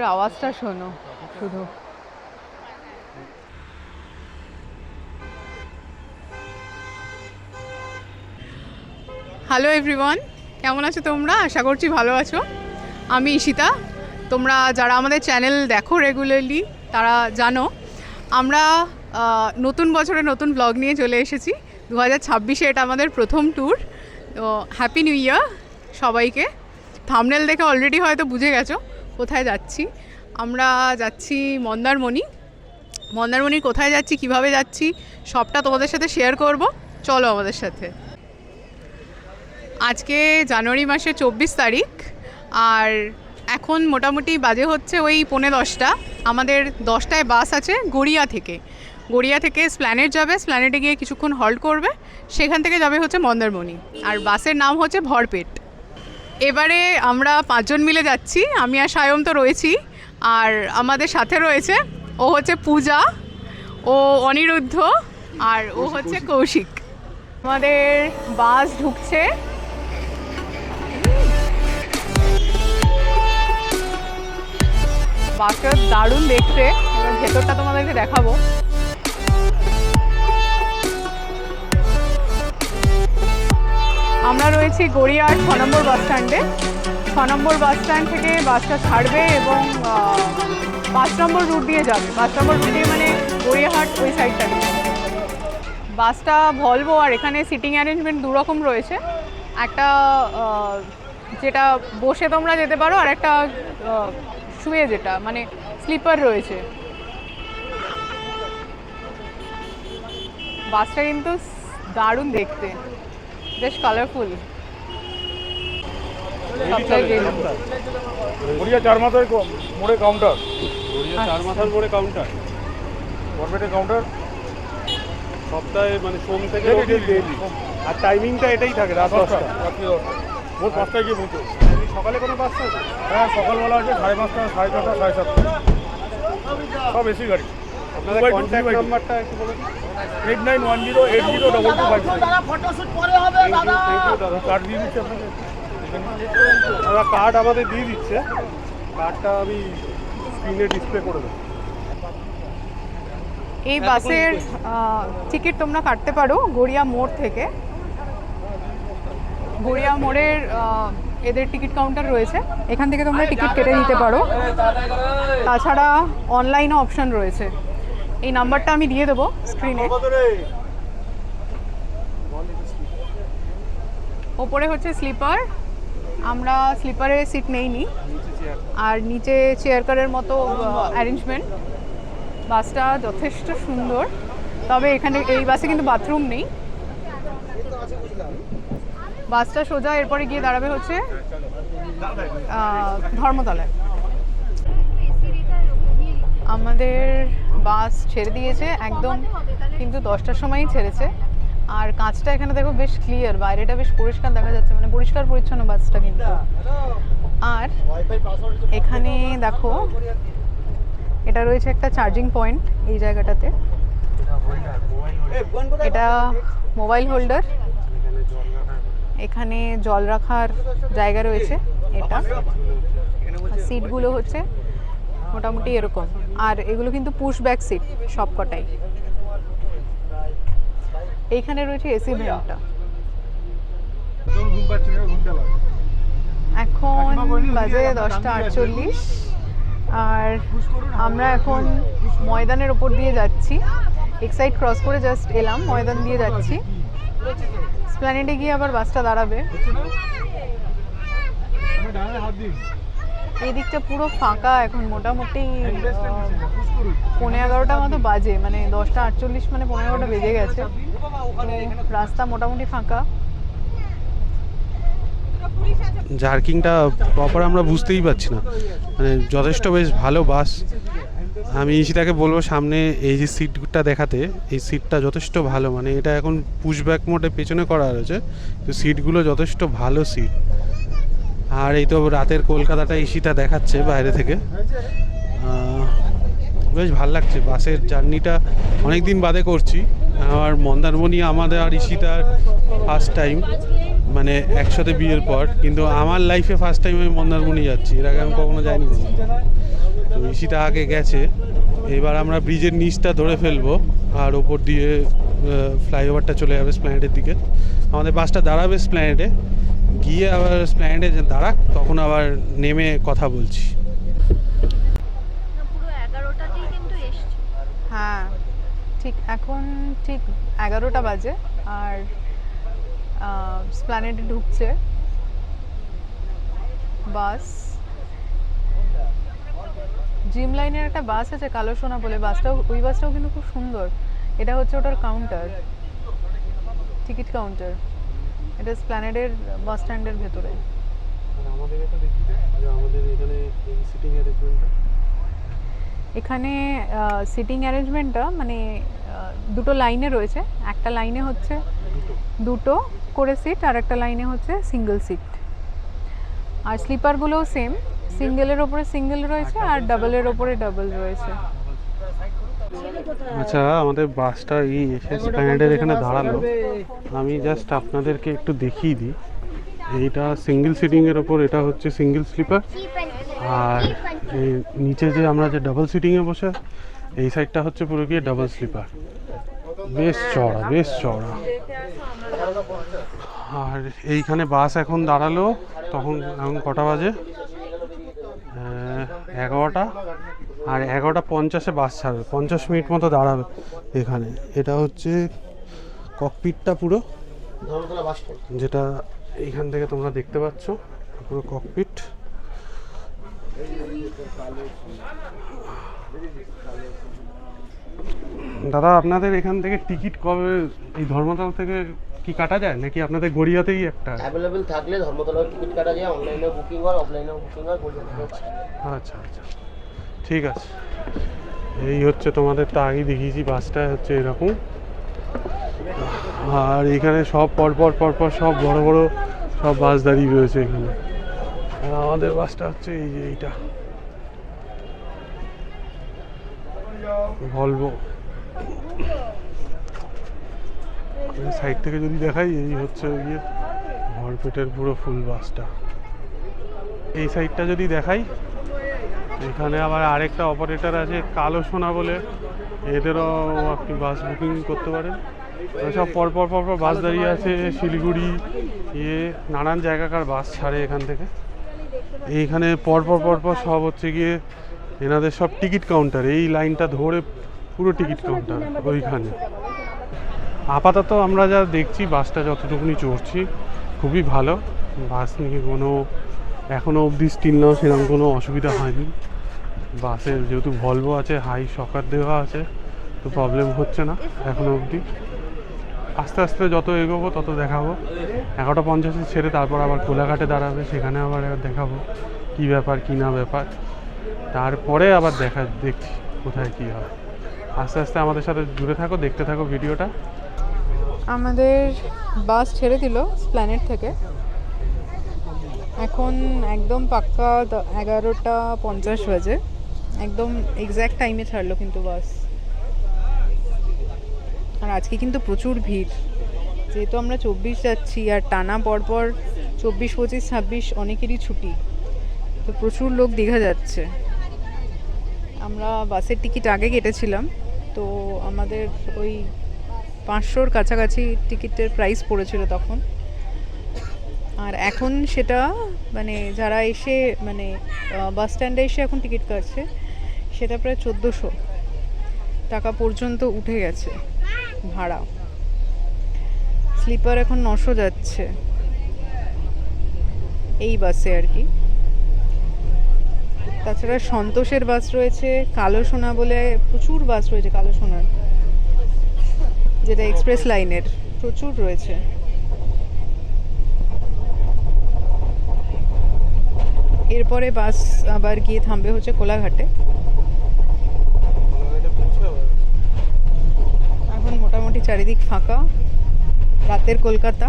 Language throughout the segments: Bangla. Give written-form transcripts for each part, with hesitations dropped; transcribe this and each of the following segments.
বাসের আওয়াজটা শোনো শুধু। হ্যালো এভরিওয়ান, কেমন আছো তোমরা? আশা করছি ভালো আছো। আমি ঈশিতা। তোমরা যারা আমাদের চ্যানেল দেখো রেগুলারলি তারা জানো আমরা নতুন বছরে নতুন ব্লগ নিয়ে চলে এসেছি। 2026-এ এটা আমাদের প্রথম ট্যুর। তো হ্যাপি নিউ ইয়ার সবাইকে। থাম্বনেল দেখে অলরেডি হয়তো বুঝে গেছো কোথায় যাচ্ছি। আমরা যাচ্ছি মন্দারমণি। মন্দারমণির কোথায় যাচ্ছি, কিভাবে যাচ্ছি সবটা তোমাদের সাথে শেয়ার করব। চলো আমাদের সাথে। আজকে জানুয়ারি মাসের 24 তারিখ, আর এখন মোটামুটি বাজে হচ্ছে ওই 10:45। আমাদের 10টায় বাস আছে গড়িয়া থেকে স্প্ল্যানেড যাবে। স্প্ল্যানেডে গিয়ে কিছুক্ষণ হল্ট করবে, সেখান থেকে যাবে হচ্ছে মন্দারমণি। আর বাসের নাম হচ্ছে ভরপেট। এবারে আমরা 5 জন মিলে যাচ্ছি। আমি আর সায়ম তো রয়েছি, আর আমাদের সাথে রয়েছে ও হচ্ছে পূজা, ও অনিরুদ্ধ, আর ও হচ্ছে কৌশিক। আমাদের বাস ঢুকছে। বাসটা দারুণ দেখতে, এবার ভেতরটা তোমাদেরকে দেখাবো। আমরা রয়েছি গড়িয়ার 6 নম্বর বাস স্ট্যান্ডে। 6 নম্বর বাস স্ট্যান্ড থেকে বাসটা ছাড়বে এবং 5 নম্বর রুট দিয়ে যাবে। 5 নম্বর রুট দিয়ে মানে গড়িয়াহাট ওই সাইডটা দিয়ে। বাসটা ভলভো, আর এখানে সিটিং অ্যারেঞ্জমেন্ট দুরকম রয়েছে। একটা যেটা বসে তোমরা যেতে পারো, আর একটা শুয়ে যেটা মানে স্লিপার রয়েছে। বাসটা কিন্তু দারুণ দেখতে, বেশ কালারফুল। গড়িয়া 4 মাথার মোড়ে কাউন্টার, গড়িয়া 4 মাথার মোড়ে কাউন্টার, বরপেটে কাউন্টার। সপ্তাহে মানে সোম থেকে ডেইলি। আর টাইমিংটা এটাই থাকে, রাত 10টা, রাত্রি 10টা। ভোর 5টায় গিয়ে পৌঁছে। সকালে কোনো বাস আছে? হ্যাঁ, সকালবেলা আছে 5:30, 6:30, 7:30। সব এসি গাড়ি। আপনাদের কন্ট্যাক্ট নাম্বারটা একটু বলুন। 8910802255। কার্ড দিয়ে দিচ্ছে আপনাকে। দাদা কার্ড আমাদের দিয়ে দিচ্ছে, কার্ডটা আমি স্ক্রিনে ডিসপ্লে করে দেবো। এই বাসের টিকিট তোমরা কাটতে পারো গড়িয়া মোড় থেকে। গড়িয়া মোড়ের এদের টিকিট কাউন্টার রয়েছে, এখান থেকে তোমরা টিকিট কেটে নিতে পারো। তাছাড়া অনলাইনও অপশন রয়েছে। এই নাম্বারটা আমি দিয়ে দেবো স্ক্রিনে। ওপরে হচ্ছে স্লিপার, আমরা স্লিপারে সিট নেইনি, আর নিচে চেয়ার কারের মতো অ্যারেঞ্জমেন্ট। বাসটা যথেষ্ট সুন্দর, তবে এখানে এই বাসে কিন্তু বাথরুম নেই। বাসটা সোজা এরপরে গিয়ে দাঁড়াবে হচ্ছে ধর্মতলায়। আমাদের বাস ছেড়ে দিয়েছে একদম, কিন্তু 10টার সময়ই ছেড়েছে। আর কাঁচটা এখানে দেখো বেশ ক্লিয়ার, বাইরেটা বেশ পরিষ্কার দেখা যাচ্ছে, মানে পরিষ্কার পরিচ্ছন্ন বাসটা কিন্তু। আর এখানে দেখো এটা রয়েছে একটা চার্জিং পয়েন্ট এই জায়গাটাতে। এটা মোবাইল হোল্ডার, এখানে জল রাখার জায়গা রয়েছে। এটা সিটগুলো হচ্ছে মোটামুটি এরকম, আর এগুলো কিন্তু পুশ ব্যাক সিট সব কটাই। এইখানে রয়েছে এসি ভেন্টটা। এখন বাজে 10:48, আর আমরা এখন ময়দানের ওপর দিয়ে যাচ্ছি। এক্সাইড ক্রস করে জাস্ট এলাম, ময়দান দিয়ে যাচ্ছি। স্প্ল্যানেডে গিয়ে আবার বাসটা দাঁড়াবে। এই দিকটা পুরো ফাঁকা এখন, মোটামুটি 11:30 মতো বাজে, মানে 10:48 মানে 11:30 বেজে গেছে। রাস্তা মোটামুটি ফাঁকা। জার্কিংটা প্রপার আমরা বুঝতেই পারছি না, মানে যথেষ্ট বেশ ভালো বাস। আমি ঈশিতাকে বলবো সামনে এই যে সিটটা দেখাতে, এই সিটটা যথেষ্ট ভালো, মানে এটা এখন পুশব্যাক মোডে পেছনে করা রয়েছে, তো সিটগুলো যথেষ্ট ভালো সিট। আর এই তো রাতের কলকাতাটা ঈশিতা দেখাচ্ছে বাইরে থেকে, বেশ ভালো লাগছে। বাসের জার্নিটা অনেক দিন বাদে করছি। আর মন্দারমণি আমাদের আর ঈশিতার ফার্স্ট টাইম, মানে একসাথে বিয়ের পর, কিন্তু আমার লাইফে ফার্স্ট টাইম আমি মন্দারমণি যাচ্ছি, এর আগে আমি কখনো যাইনি। তো ঈশিতা আগে গেছে, এবার আমরা ব্রিজের নিচটা ধরে ফেলবো আর ওপর দিয়ে ফ্লাইওভারটা চলে যাবে স্প্ল্যানেডের দিকে। আমাদের বাসটা দাঁড়াবে স্প্ল্যানেডে, গিয়ে আবার স্প্ল্যানেডে দাঁড়াক, তখন আবার নেমে কথা বলছি। পুরো 11টাতেই কিন্তু এসছে। হ্যাঁ ঠিক এখন ঠিক 11টা বাজে আর স্প্ল্যানেডে ঢুকছে বাস। জিম লাইনের একটা বাস আছে কালো সোনা বলে, ওই বাসটাও কিন্তু খুব সুন্দর। এটা হচ্ছে ওটার কাউন্টার, টিকিট কাউন্টার। এটা স্প্ল্যানেডের বাস স্ট্যান্ডের ভেতরে। আমাদের এটা দেখি যে আমাদের এখানে সিটিং অ্যারেঞ্জমেন্টটা, এখানে সিটিং অ্যারেঞ্জমেন্টটা মানে দুটো লাইনে রয়েছে। একটা লাইনে হচ্ছে দুটো করে সিট আর একটা লাইনে হচ্ছে সিঙ্গেল সিট। আর স্লিপারগুলোও সেম, সিঙ্গেলের ওপরে সিঙ্গেল রয়েছে আর ডাবলের ওপরে ডাবল রয়েছে। আচ্ছা আমাদের বাসটা এই এসে স্প্ল্যানেডের এখানে দাঁড়ালো, আমি জাস্ট আপনাদেরকে একটু দেখিয়ে দিই। এইটা সিঙ্গেল সিটিংয়ের ওপর, এটা হচ্ছে সিঙ্গেল স্লিপার। আর এই নিচে যে আমরা যে ডাবল সিটিংয়ে বসে, এই সাইডটা হচ্ছে পুরো গিয়ে ডাবল স্লিপার। বেশ চড়া, বেশ চড়া। আর এইখানে বাস এখন দাঁড়ালো, তখন এখন কটা বাজে? 11টা। আর 11:50 বাস ছাড়বে, 50 মিনিট মতো দাঁড়াবে এখানে। এটা হচ্ছে ককপিটটা পুরো, যেটা এইখান থেকে তোমরা দেখতে পাচ্ছ, পুরো ককপিট। দাদা আপনাদের এখান থেকে টিকিট কবে, এই ধর্মতলা থেকে কি কাটা যায় নাকি আপনাদের গড়িয়াতেই একটা? অ্যাভেলেবেল থাকলে ধর্মতলার টিকিট কাটা যায়, অনলাইনে বুকিং হয়, অফলাইনেও বুকিং হয়, আচ্ছা আচ্ছা ঠিক আছে। এই হচ্ছে তোমাদের তো আগেই দেখিয়েছি, বাসটা হচ্ছে এরকম। আর এখানে সব পরপর সব বড় বড় সব বাস দাঁড়িয়ে রয়েছে এখানে। আর আমাদের বাসটা হচ্ছে এই যে এইটা ভলভো। সাইড থেকে যদি দেখাই, এই হচ্ছে ওই যে ভরপেটের পুরো ফুল বাসটা। এই সাইডটা যদি দেখাই, এখানে আবার আরেকটা অপারেটর আছে কালো সোনা বলে, এদেরও আপনি বাস বুকিং করতে পারেন। সব পরপর বাস দাঁড়িয়ে আছে, শিলিগুড়ি নানান জায়গাকার বাস ছাড়ে এখান থেকে। এইখানে পরপর সব হচ্ছে গিয়ে এনাদের সব টিকিট কাউন্টার, এই লাইনটা ধরে পুরো টিকিট কাউন্টার ওইখানে। আপাতত আমরা যা দেখছি, বাসটা যতটুকুনি চড়ছি খুবই ভালো। বাস নিয়ে কোনো এখনও অবধি স্টিল নাও সেরকম কোনো অসুবিধা হয়নি। বাসের যেহেতু ভলভো আছে, হাই শকার দেওয়া আছে, তো প্রবলেম হচ্ছে না এখনও অবধি। আস্তে আস্তে যত এগোবো তত দেখাবো। 11:50 ছেড়ে তারপর আবার কোলাঘাটে দাঁড়াবে, সেখানে আবার দেখাবো কী ব্যাপার কী না ব্যাপার। তারপরে আবার দেখছি কোথায় কী হয়। আস্তে আস্তে আমাদের সাথে জুড়ে থাকো, দেখতে থাকো ভিডিওটা। আমাদের বাস ছেড়ে দিল স্প্ল্যানেড থেকে। এখন একদম পাক্কা 11:50 বাজে, একদম এক্স্যাক্ট টাইমে ছাড়লো কিন্তু বাস। আর আজকে কিন্তু প্রচুর ভিড়, যেহেতু আমরা 24 যাচ্ছি আর টানা পরপর 24, 25, 26 অনেকেরই ছুটি, তো প্রচুর লোক দীঘা যাচ্ছে। আমরা বাসের টিকিট আগে কেটেছিলাম, তো আমাদের ওই 500-র কাছাকাছি টিকিটের প্রাইস পড়েছিল তখন। আর এখন সেটা মানে যারা এসে মানে বাস স্ট্যান্ডে এসে এখন টিকিট কাটছে, সেটা প্রায় 1400 টাকা পর্যন্ত উঠে গেছে ভাড়া। স্লিপার এখন 900 যাচ্ছে এই বাসে আর কি। তাছাড়া সন্তোষের বাস রয়েছে, কালো সোনা বলে প্রচুর বাস রয়েছে, কালো সোনার যেটা এক্সপ্রেস লাইনের, প্রচুর রয়েছে। এরপরে বাস আবার গিয়ে থামবে হচ্ছে কোলাঘাটে। এখন মোটামুটি চারিদিক ফাঁকা, রাতের কলকাতা।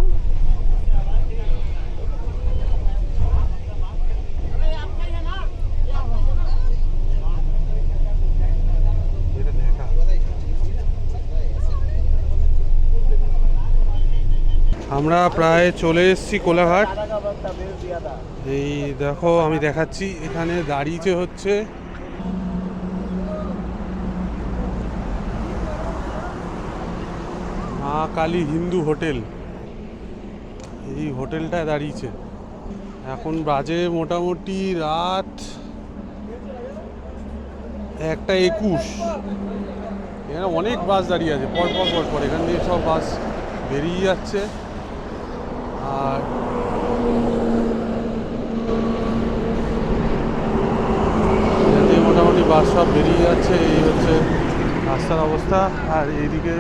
আমরা প্রায় চলে এসেছি কোলাঘাট। এই দেখো আমি দেখাচ্ছি, এখানে দাঁড়িয়েছে হচ্ছে মা কালী হিন্দু হোটেল। এই হোটেলটায় দাঁড়িয়েছে। এখন বাজে মোটামুটি রাত 1:21। এখানে অনেক বাস দাঁড়িয়ে আছে পর পর পর পর, এখান থেকে সব বাস বেরিয়ে যাচ্ছে। আর এখান থেকে মোটামুটি বাস সব বেরিয়ে যাচ্ছে। এই হচ্ছে রাস্তার অবস্থা। আর এইদিকে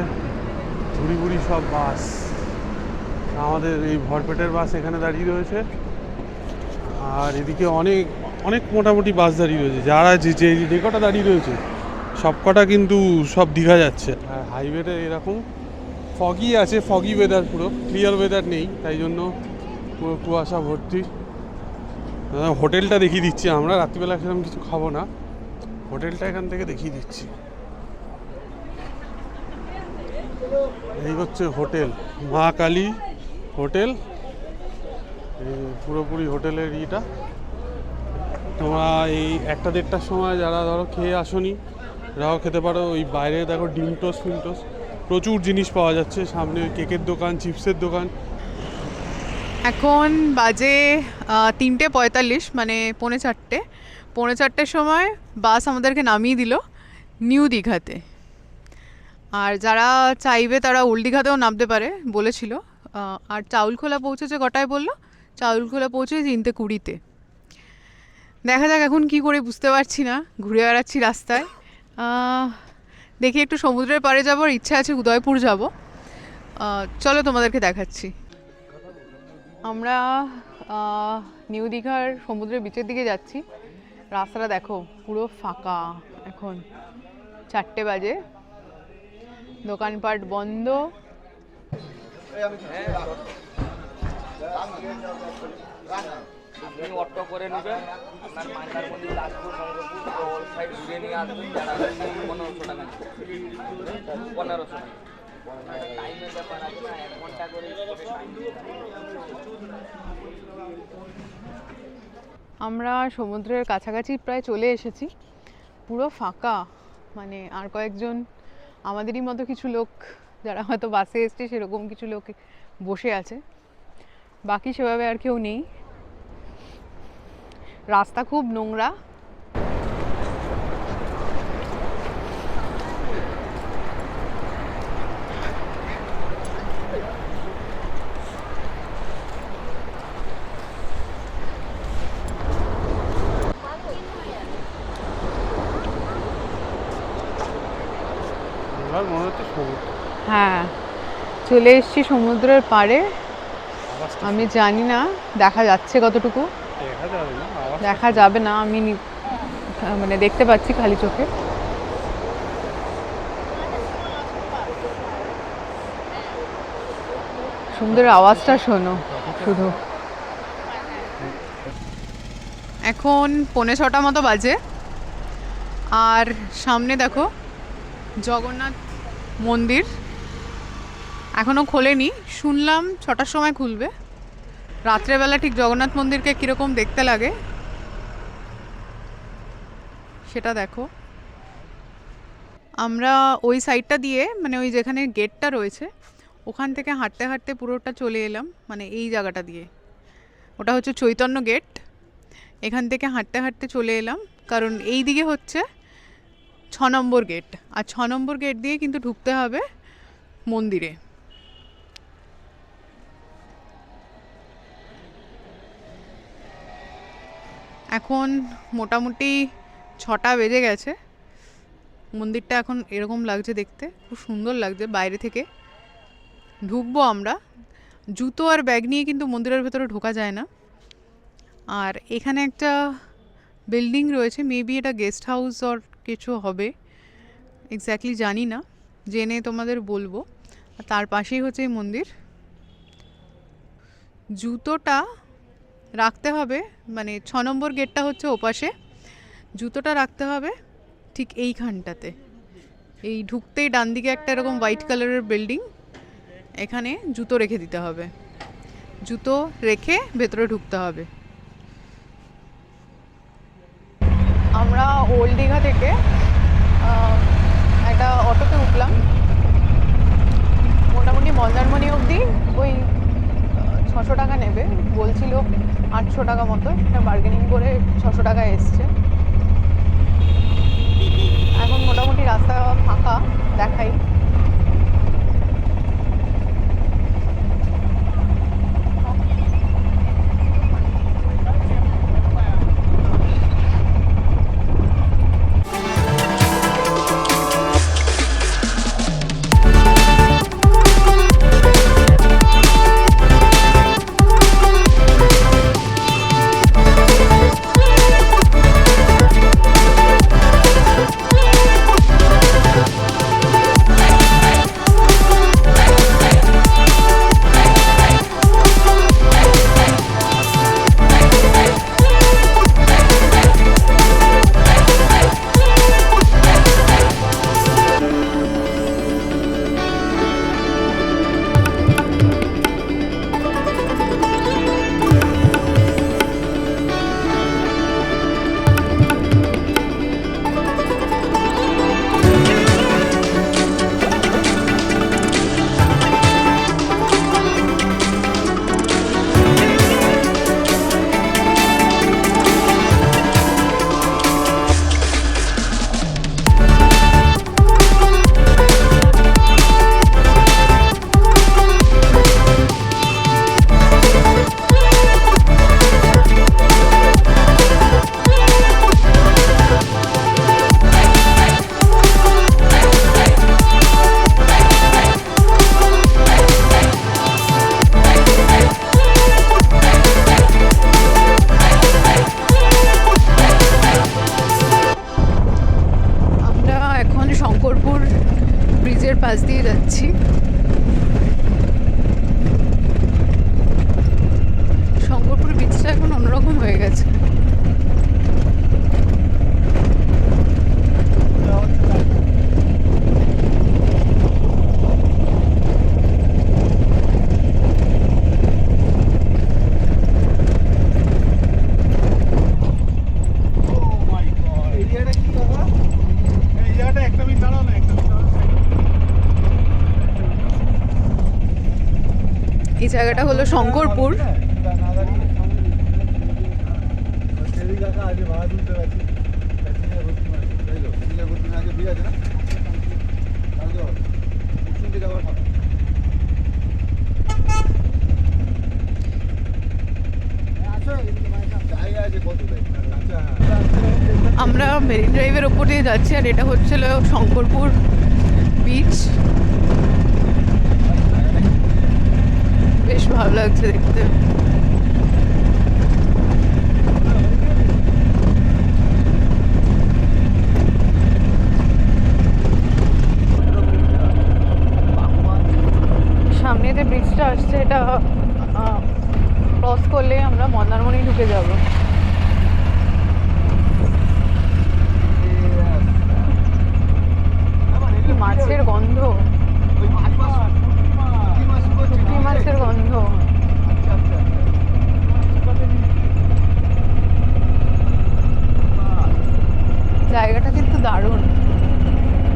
ঘুরি ঘুরি সব বাস, আমাদের এই ভরপেটের বাস এখানে দাঁড়িয়ে রয়েছে। আর এদিকে অনেক অনেক মোটামুটি বাস দাঁড়িয়ে রয়েছে। যারা যে কটা দাঁড়িয়ে রয়েছে সব কটা কিন্তু সব দীঘা যাচ্ছে। আর হাইওয়েতে এরকম ফগি আছে, ফগি ওয়েদার, পুরো ক্লিয়ার ওয়েদার নেই, তাই জন্য পুরো কুয়াশা ভর্তি। হোটেলটা দেখিয়ে দিচ্ছি, আমরা রাত্রিবেলা সেরকম কিছু খাবো না, হোটেলটা এখান থেকে দেখিয়ে দিচ্ছি। এই হচ্ছে হোটেল, মা কালী হোটেল। এই পুরোপুরি হোটেলের ইটা। তোমরা এই 1-1:30টার সময় যারা ধরো খেয়ে আসোনি এরাও খেতে পারো। ওই বাইরে দেখো ডিম টোস্ট ফিম টোস্ট প্রচুর জিনিস পাওয়া যাচ্ছে। সামনে ওই কেকের দোকান, চিপসের দোকান। এখন বাজে 3:45, মানে 3:45। 3:45 সময় বাস আমাদেরকে নামিয়ে দিল নিউ দীঘাতে। আর যারা চাইবে তারা ওল্ড দীঘাতেও নামতে পারে বলেছিল। আর চাউলখোলা পৌঁছেছে কটায় বললো? চাউলখোলা পৌঁছেছে 3:20-তে। দেখা যাক এখন কি করে, বুঝতে পারছি না, ঘুরে বেড়াচ্ছি রাস্তায়। দেখি একটু সমুদ্রের পাড়ে যাবো, ইচ্ছা আছে উদয়পুর যাব। চলো তোমাদেরকে দেখাচ্ছি। আমরা নিউ দীঘার সমুদ্রের বিচের দিকে যাচ্ছি। রাস্তাটা দেখো পুরো ফাঁকা। এখন 4টে বাজে, দোকানপাট বন্ধ। আপনি অটো করে নেবেন, আপনার মন্দারমণি, তাজপুর, শঙ্করপুর অল সাইড ঘুরে নিয়ে আসবেন। যারা 1500 টাকা, 1500 টাকা টাইমের ব্যাপার আছে না, 1 ঘন্টা করে আমরা সমুদ্রের কাছাকাছি প্রায় চলে এসেছি। পুরো ফাঁকা, মানে আর কয়েকজন আমাদেরই মতো কিছু লোক যারা হয়তো বাসে এসছে সেরকম কিছু লোক বসে আছে, বাকি সেভাবে আর কেউ নেই। রাস্তা খুব নোংরা। এবার মনে হচ্ছে সমুদ্র। হ্যাঁ, চলে এসেছি সমুদ্রের পাড়ে। আমি জানি না দেখা যাচ্ছে কতটুকু, দেখা যাবে না, দেখা যাবে না, আমি মানে দেখতে পাচ্ছি খালি চোখে। সমুদ্রের আওয়াজটা শোনো শুধু। এখন 5:45 মতো বাজে। আর সামনে দেখো জগন্নাথ মন্দির এখনও খোলেনি, শুনলাম 6টার সময় খুলবে। রাত্রেবেলা ঠিক জগন্নাথ মন্দিরকে কীরকম দেখতে লাগে সেটা দেখো। আমরা ওই সাইডটা দিয়ে, মানে ওই যেখানে গেটটা রয়েছে ওখান থেকে হাঁটতে হাঁটতে পুরোটা চলে এলাম, মানে এই জায়গাটা দিয়ে। ওটা হচ্ছে চৈতন্য গেট। এখান থেকে হাঁটতে হাঁটতে চলে এলাম, কারণ এই দিকে হচ্ছে 6 নম্বর গেট। আর 6 নম্বর গেট দিয়ে কিন্তু ঢুকতে হবে মন্দিরে। এখন মোটামুটি 6টা বেজে গেছে। মন্দিরটা এখন এরকম লাগছে দেখতে, খুব সুন্দর লাগছে বাইরে থেকে। ঢুকবো আমরা, জুতো আর ব্যাগ নিয়ে কিন্তু মন্দিরের ভেতরে ঢোকা যায় না। আর এখানে একটা বিল্ডিং রয়েছে, মেবি এটা গেস্ট হাউস আর কিছু হবে, এক্স্যাক্টলি জানি না, জেনে তোমাদের বলবো। আর তার পাশেই হচ্ছে এই মন্দির। জুতোটা রাখতে হবে, মানে 6 নম্বর গেটটা হচ্ছে ওপাশে, জুতোটা রাখতে হবে ঠিক এইখানটাতে। এই ঢুকতেই ডান দিকে একটা এরকম হোয়াইট কালারের বিল্ডিং, এখানে জুতো রেখে দিতে হবে, জুতো রেখে ভেতরে ঢুকতে হবে। আমরা ওল্ড দীঘা থেকে একটা অটোতে উঠলাম, মোটামুটি মন্দারমণি অবধি ওই 600 টাকা নেবে বলছিল, 800 টাকা মতো, বার্গেনিং করে 600 টাকা এসছে। এখন মোটামুটি রাস্তা ফাঁকা দেখাই। শঙ্করপুর ব্রিজের পাশ দিয়ে যাচ্ছি। শঙ্করপুর ব্রিজটা এখন অন্যরকম হয়ে গেছে। এই জায়গাটা হলো শঙ্করপুর। আমরা মেরিন ড্রাইভের ওপর দিয়ে যাচ্ছি, আর এটা হচ্ছিল শঙ্করপুর বিচ। বেশ ভালো লাগছে দেখতে। সামনে যে ব্রিজটা আসছে এটা ক্রস করলে আমরা মন্দারমণি ঢুকে যাব। কি মাছের গন্ধ, পুঁটি মাছের গন্ধ। জায়গাটা কিন্তু দারুণ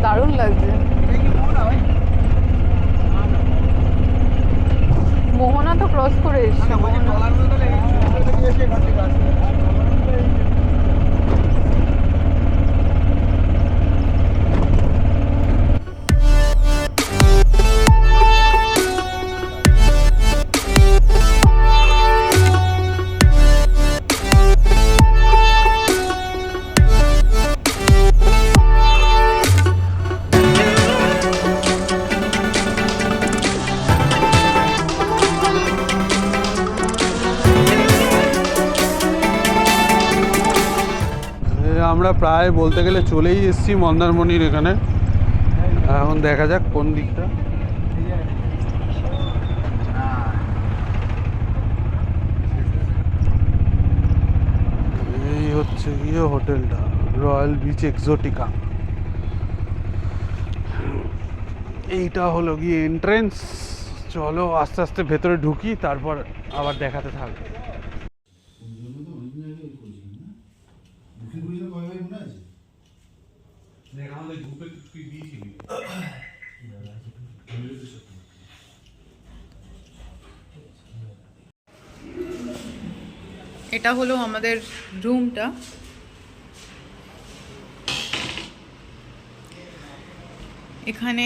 দারুণ লাগছে। মোহনা তো ক্রস করে এসছে। আমরা প্রায় বলতে গেলে চলেই এসেছি মন্দারমণির এখানে। এখন দেখা যাক কোন দিকটা। এই হচ্ছে গিয়ে হোটেলটা, রয়্যাল বিচ এক্সোটিকা। এইটা হলো গিয়ে এন্ট্রেন্স। চলো আস্তে আস্তে ভেতরে ঢুকি, তারপর আবার দেখাতে থাকবো। এটা হলো আমাদের রুমটা। এখানে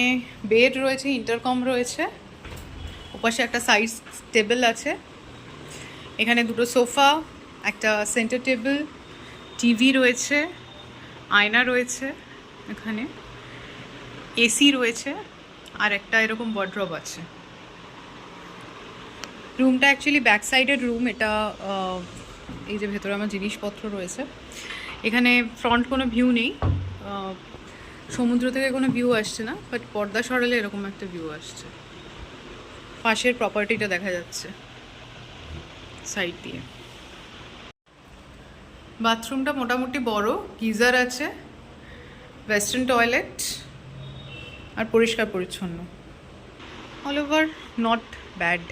বেড রয়েছে, ইন্টারকম রয়েছে, ওপাশে একটা সাইড টেবিল আছে, এখানে দুটো সোফা, একটা সেন্টার টেবিল, টিভি রয়েছে, আয়না রয়েছে, এখানে এসি রয়েছে, আর একটা এরকম ওয়ার্ড্রব আছে। রুমটা অ্যাকচুয়ালি ব্যাক সাইডের রুম। এটা এই যে ভেতরে আমার জিনিসপত্র রয়েছে। এখানে ফ্রন্ট কোনো ভিউ নেই, সমুদ্র থেকে কোনো ভিউ আসছে না, বাট পর্দা সরালে এরকম একটা ভিউ আসছে, পাশের প্রপার্টিটা দেখা যাচ্ছে সাইড দিয়ে। বাথরুমটা মোটামুটি বড়, গিজার আছে, ওয়েস্টার্ন টয়লেট, আর পরিষ্কার পরিচ্ছন্ন। All over not bad.